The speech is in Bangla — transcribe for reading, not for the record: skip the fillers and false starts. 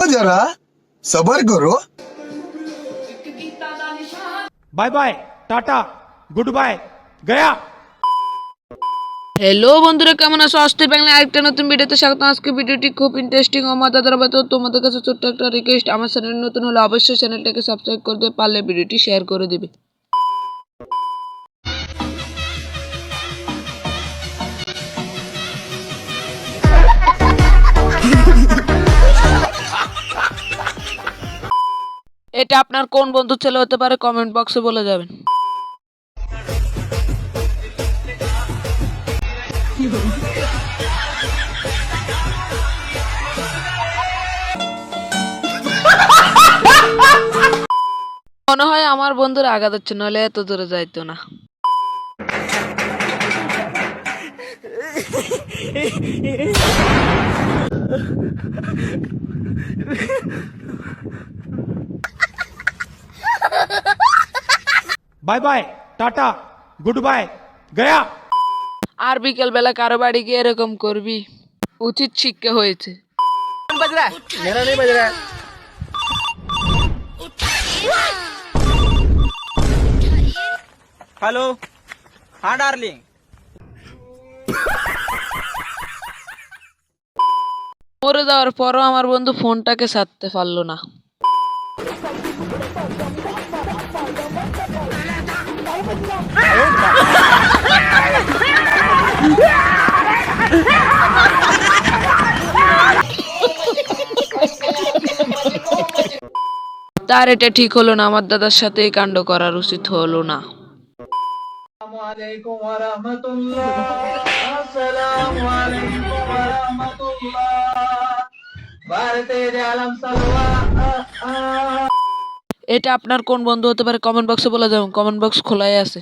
जरा सबर करो। Bye bye tata goodbye गया। হ্যালো বন্ধুরা, কেমন আছো? অস্থির বাংলা আরেকটা নতুন ভিডিওতে স্বাগত। আজকে ভিডিওটি খুব ইন্টারেস্টিং ও মজাদার হবে। তো তোমাদের কাছে ছোট্ট একটা রিকোয়েস্ট, আমার চ্যানেল নতুন হলে অবশ্যই চ্যানেলটাকে সাবস্ক্রাইব করে দিয়ে পারলে ভিডিওটি শেয়ার করে দিবে। এটা আপনার কোন বন্ধুর ছেলে হতে পারে কমেন্ট বক্সে বলে যাবেন। মনে হয় আমার বন্ধুরা আঘাত হচ্ছে, নইলে এত দূরে যাইতো না। Bye bye tata goodbye गया। আর বিকেল বেলা কারো বাড়ি গিয়ে এরকম করবি? উচিত শিক্ষা হয়েছে। हेलो हाँ डार्लिंग। মরে যাওয়ার পরও আমার বন্ধু ফোনটাকে ছাড়তে পারলো না। তার এটা ঠিক হলো না, আমার দাদার সাথে এই কাণ্ড করার উচিত হলো না। এটা আপনার কোন বন্ধু হতে পারে কমেন্ট বক্সে বলে যাবেন। কমেন্ট বক্স খোলাই আছে।